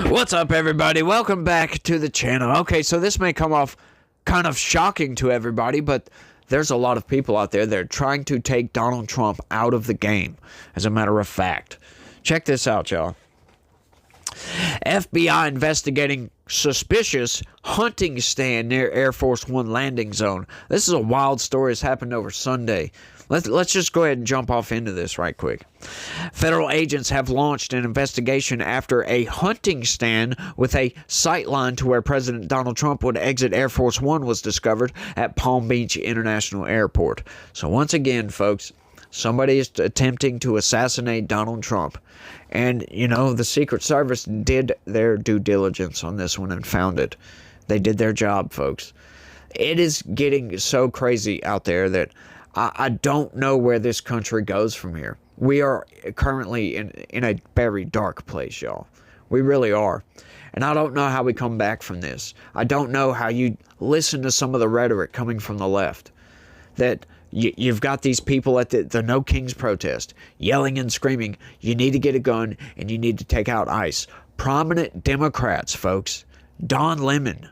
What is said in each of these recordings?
What's up, everybody? Welcome back to the channel. Okay, so this may come off kind of shocking to everybody, but there's a lot of people out there that are trying to take Donald Trump out of the game, as a matter of fact. Check this out, y'all. FBI investigating suspicious hunting stand near Air Force One landing zone. This is a wild story. It's happened over Sunday. Let's just go ahead and jump off into this right quick. Federal agents have launched an investigation after a hunting stand with a sightline to where President Donald Trump would exit Air Force One was discovered at Palm Beach International Airport. So once again, folks, somebody is attempting to assassinate Donald Trump. And, you know, the Secret Service did their due diligence on this one and found it. They did their job, folks. It is getting so crazy out there that I don't know where this country goes from here. We are currently in a very dark place, y'all. We really are. And I don't know how we come back from this. I don't know how you listen to some of the rhetoric coming from the left. That you've got these people at the No Kings protest yelling and screaming, you need to get a gun and you need to take out ICE. Prominent Democrats, folks. Don Lemon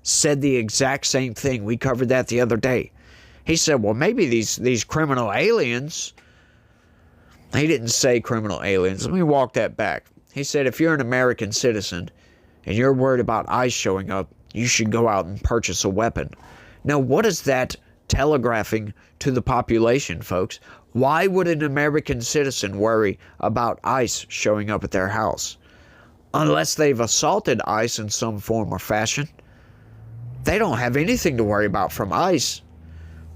said the exact same thing. We covered that the other day. He said, well, maybe these criminal aliens. He didn't say criminal aliens. Let me walk that back. He said, if you're an American citizen and you're worried about ICE showing up, you should go out and purchase a weapon. Now, what is that telegraphing to the population, folks? Why would an American citizen worry about ICE showing up at their house? Unless they've assaulted ICE in some form or fashion. They don't have anything to worry about from ICE.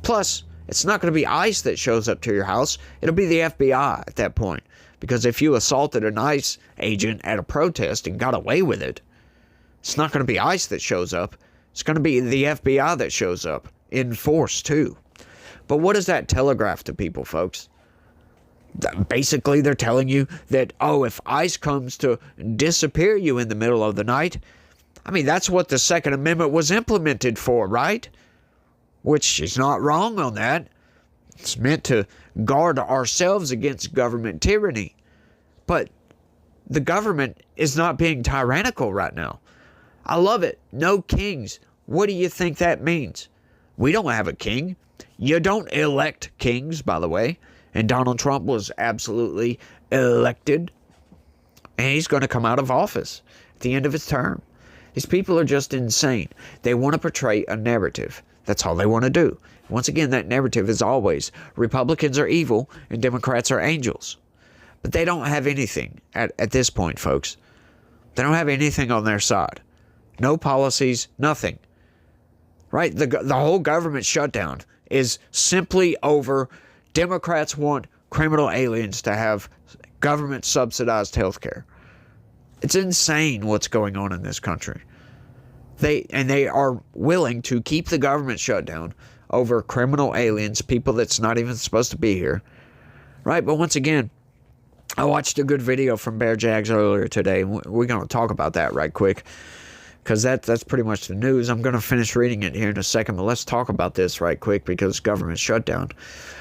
Plus, it's not going to be ICE that shows up to your house. It'll be the FBI at that point. Because if you assaulted an ICE agent at a protest and got away with it, it's not going to be ICE that shows up. It's going to be the FBI that shows up. In force, too. But what does that telegraph to people, folks? Basically, they're telling you that, oh, if ICE comes to disappear you in the middle of the night, I mean, that's what the Second Amendment was implemented for, right? Which is not wrong on that. It's meant to guard ourselves against government tyranny. But the government is not being tyrannical right now. I love it. No kings. What do you think that means? We don't have a king. You don't elect kings, by the way. And Donald Trump was absolutely elected. And he's going to come out of office at the end of his term. These people are just insane. They want to portray a narrative. That's all they want to do. Once again, that narrative is always Republicans are evil and Democrats are angels. But they don't have anything at this point, folks. They don't have anything on their side. No policies, nothing. Right? The whole government shutdown is simply over. Democrats want criminal aliens to have government subsidized health care. It's insane what's going on in this country. They are willing to keep the government shut down over criminal aliens, people that's not even supposed to be here. Right? But once again, I watched a good video from Bear Jags earlier today. We're going to talk about that right quick. Because that's pretty much the news. I'm going to finish reading it here in a second, but let's talk about this right quick because government shutdown.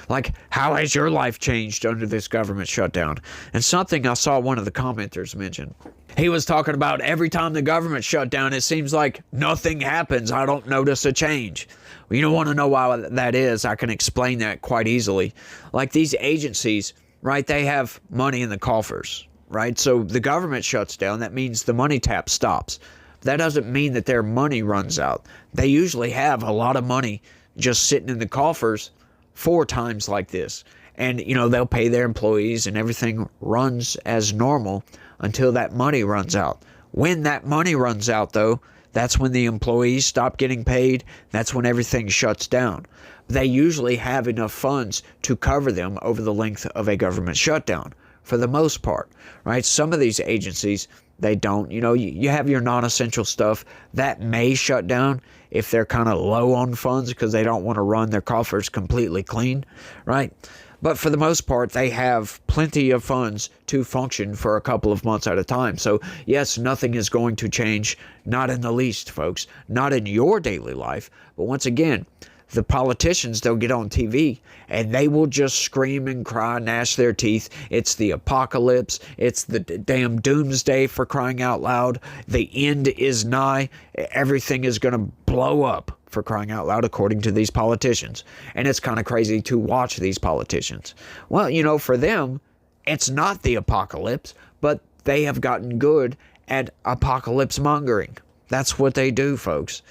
Like, how has your life changed under this government shutdown? And something I saw one of the commenters mention. He was talking about every time the government shut down, it seems like nothing happens. I don't notice a change. Well, you don't want to know why that is. I can explain that quite easily. Like these agencies, right, they have money in the coffers, right? So the government shuts down. That means the money tap stops. That doesn't mean that their money runs out. They usually have a lot of money just sitting in the coffers for times like this. And, you know, they'll pay their employees and everything runs as normal until that money runs out. When that money runs out, though, that's when the employees stop getting paid. That's when everything shuts down. They usually have enough funds to cover them over the length of a government shutdown, for the most part, right? Some of these agencies, they don't. You know, you have your non-essential stuff that may shut down if they're kind of low on funds because they don't want to run their coffers completely clean, right? But for the most part, they have plenty of funds to function for a couple of months at a time. So, yes, nothing is going to change, not in the least, folks, not in your daily life. But once again, the politicians, they'll get on TV and they will just scream and cry, gnash their teeth. It's the apocalypse. It's the damn doomsday, for crying out loud. The end is nigh. Everything is going to blow up, for crying out loud, according to these politicians. And it's kind of crazy to watch these politicians. Well, you know, for them, it's not the apocalypse, but they have gotten good at apocalypse mongering. That's what they do, folks.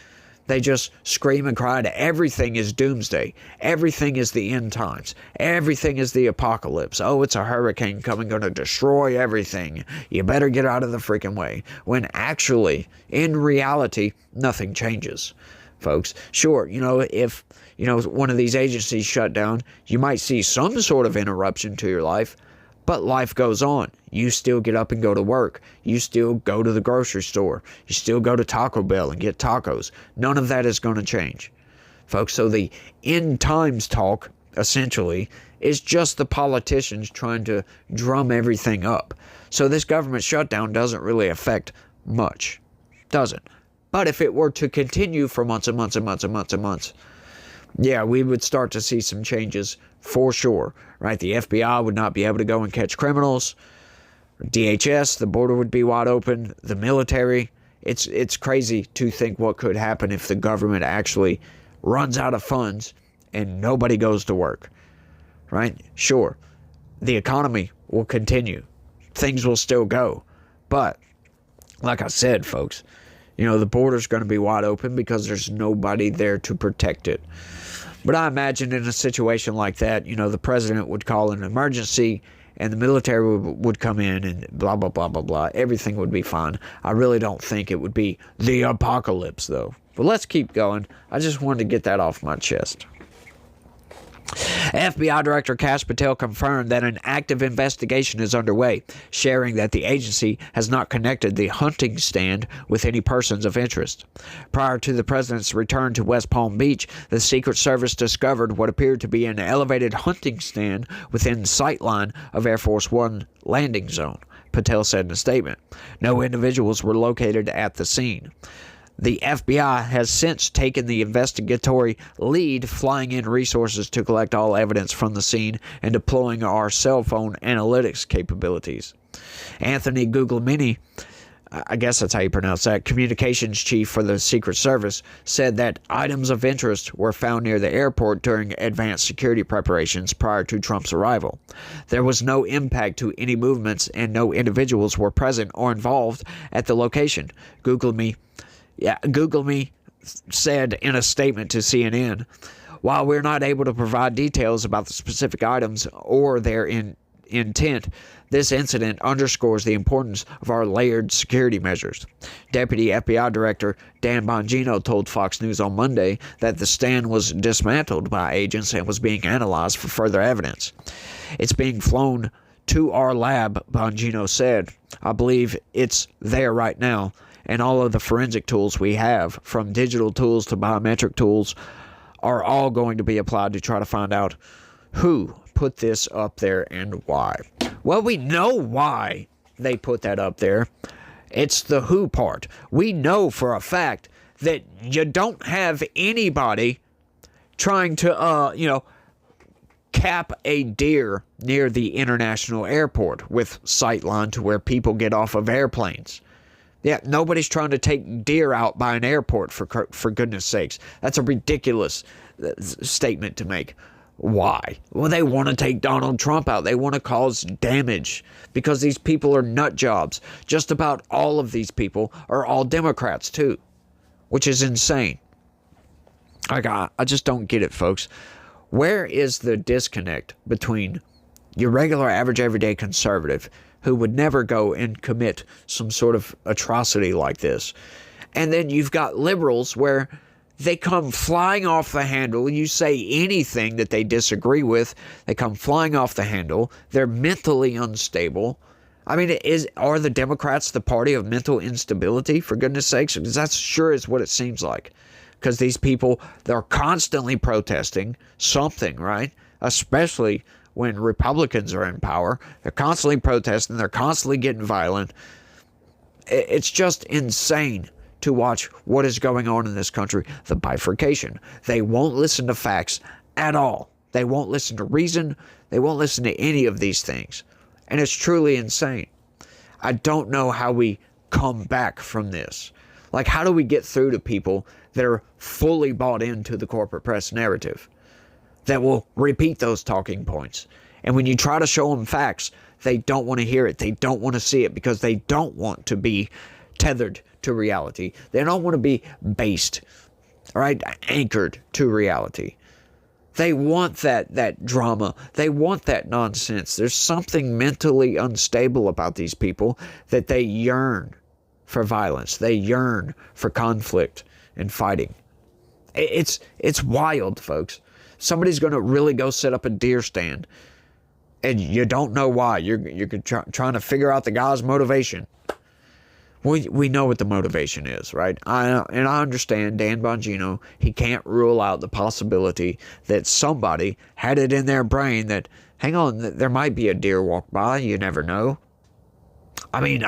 They just scream and cry that everything is doomsday. Everything is the end times. Everything is the apocalypse. Oh, it's a hurricane coming, going to destroy everything. You better get out of the freaking way. When actually, in reality, nothing changes, folks. Sure, you know, if, you know, one of these agencies shut down, you might see some sort of interruption to your life. But life goes on. You still get up and go to work. You still go to the grocery store. You still go to Taco Bell and get tacos. None of that is going to change, folks. So the end times talk, essentially, is just the politicians trying to drum everything up. So this government shutdown doesn't really affect much. Doesn't. But if it were to continue for months and months and months and months and months, yeah, we would start to see some changes for sure, right? The FBI would not be able to go and catch criminals. DHS, the border would be wide open. The military, it's crazy to think what could happen if the government actually runs out of funds and nobody goes to work, right? Sure, the economy will continue. Things will still go. But like I said, folks, you know, the border's going to be wide open because there's nobody there to protect it. But I imagine in a situation like that, you know, the president would call an emergency and the military would come in and blah, blah, blah, blah, blah. Everything would be fine. I really don't think it would be the apocalypse, though. But let's keep going. I just wanted to get that off my chest. FBI Director Kash Patel confirmed that an active investigation is underway, sharing that the agency has not connected the hunting stand with any persons of interest. Prior to the president's return to West Palm Beach, the Secret Service discovered what appeared to be an elevated hunting stand within sightline of Air Force One landing zone, Patel said in a statement. No individuals were located at the scene. The FBI has since taken the investigatory lead, flying in resources to collect all evidence from the scene and deploying our cell phone analytics capabilities. Anthony Guglielmini, I guess that's how you pronounce that, communications chief for the Secret Service, said that items of interest were found near the airport during advanced security preparations prior to Trump's arrival. There was no impact to any movements and no individuals were present or involved at the location. Guglielmini said in a statement to CNN, while we're not able to provide details about the specific items or their intent, this incident underscores the importance of our layered security measures. Deputy FBI Director Dan Bongino told Fox News on Monday that the stand was dismantled by agents and was being analyzed for further evidence. It's being flown to our lab, Bongino said. I believe it's there right now. And all of the forensic tools we have, from digital tools to biometric tools, are all going to be applied to try to find out who put this up there and why. Well, we know why they put that up there. It's the who part. We know for a fact that you don't have anybody trying to, cap a deer near the international airport with sightline to where people get off of airplanes. Yeah, nobody's trying to take deer out by an airport, for goodness sakes. That's a ridiculous statement to make. Why? Well, they want to take Donald Trump out. They want to cause damage because these people are nut jobs. Just about all of these people are all Democrats, too, which is insane. I just don't get it, folks. Where is the disconnect between your regular, average, everyday conservative who would never go and commit some sort of atrocity like this, and then you've got liberals where they come flying off the handle? You say anything that they disagree with, they come flying off the handle. They're mentally unstable. I mean, are the Democrats the party of mental instability, for goodness sakes? Because that sure is what it seems like. Because these people, they're constantly protesting something, right? Especially when Republicans are in power. They're constantly protesting. They're constantly getting violent. It's just insane to watch what is going on in this country, the bifurcation. They won't listen to facts at all. They won't listen to reason. They won't listen to any of these things. And it's truly insane. I don't know how we come back from this. Like, how do we get through to people that are fully bought into the corporate press narrative, that will repeat those talking points? And when you try to show them facts, they don't want to hear it. They don't want to see it because they don't want to be tethered to reality. They don't want to be based, right, anchored to reality. They want that drama. They want that nonsense. There's something mentally unstable about these people that they yearn for violence. They yearn for conflict and fighting. It's wild, folks. Somebody's going to really go set up a deer stand, and you don't know why. You're trying to figure out the guy's motivation. We know what the motivation is, right? I understand Dan Bongino. He can't rule out the possibility that somebody had it in their brain that, hang on, there might be a deer walk by. You never know. I mean,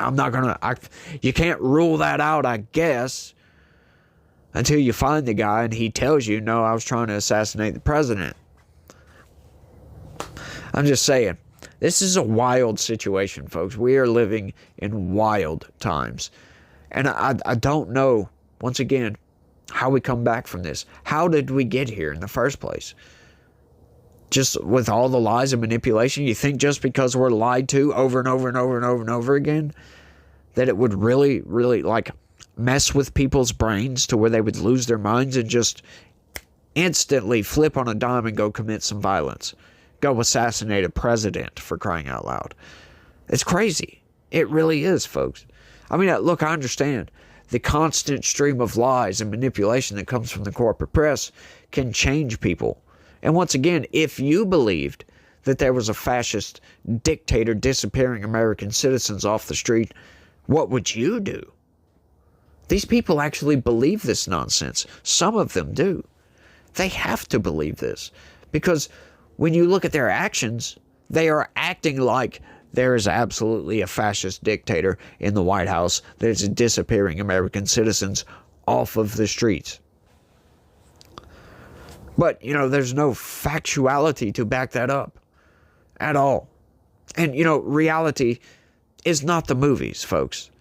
you can't rule that out, I guess, until you find the guy and he tells you, no, I was trying to assassinate the president. I'm just saying. This is a wild situation, folks. We are living in wild times. And I don't know, once again, how we come back from this. How did we get here in the first place? Just with all the lies and manipulation? You think just because we're lied to over and over and over and over and over again, that it would really, really, like, mess with people's brains to where they would lose their minds and just instantly flip on a dime and go commit some violence? Go assassinate a president, for crying out loud. It's crazy. It really is, folks. I mean, look, I understand the constant stream of lies and manipulation that comes from the corporate press can change people. And once again, if you believed that there was a fascist dictator disappearing American citizens off the street, what would you do? These people actually believe this nonsense. Some of them do. They have to believe this because when you look at their actions, they are acting like there is absolutely a fascist dictator in the White House that is disappearing American citizens off of the streets. But, there's no factuality to back that up at all. And, reality is not the movies, folks.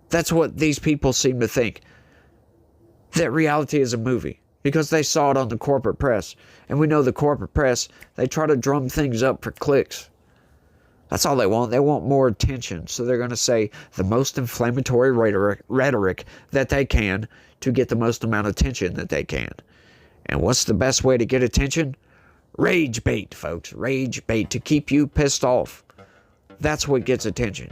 That's what these people seem to think, that reality is a movie. Because they saw it on the corporate press. And we know the corporate press, they try to drum things up for clicks. That's all they want. They want more attention. So they're going to say the most inflammatory rhetoric that they can to get the most amount of attention that they can. And what's the best way to get attention? Rage bait, folks. Rage bait, to keep you pissed off. That's what gets attention.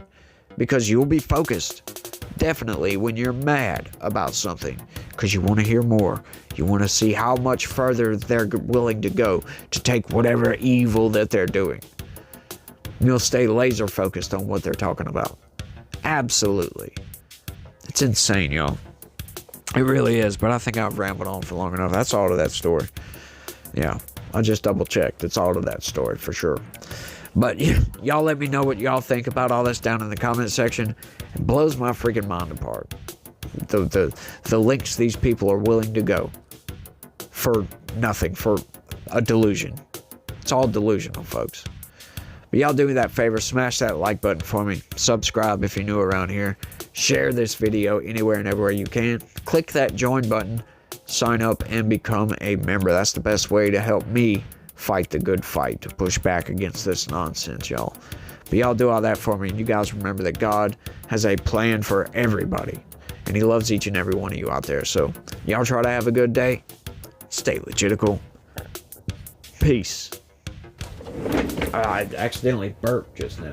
Because you'll be focused. Definitely when you're mad about something, because you want to hear more. You want to see how much further they're willing to go to take whatever evil that they're doing. You'll stay laser focused on what they're talking about. Absolutely. It's insane, y'all. It really is, but I think I've rambled on for long enough. That's all to that story. Yeah, I just double checked. It's all to that story for sure. But y'all let me know what y'all think about all this down in the comment section. It blows my freaking mind apart. The lengths these people are willing to go for nothing, for a delusion. It's all delusional, folks. But y'all do me that favor, smash that like button for me. Subscribe if you're new around here. Share this video anywhere and everywhere you can. Click that join button, sign up, and become a member. That's the best way to help me fight the good fight, to push back against this nonsense, y'all. But y'all do all that for me, and you guys remember that God has a plan for everybody, and He loves each and every one of you out there. So y'all try to have a good day. Stay legitical. Peace. I accidentally burped just now.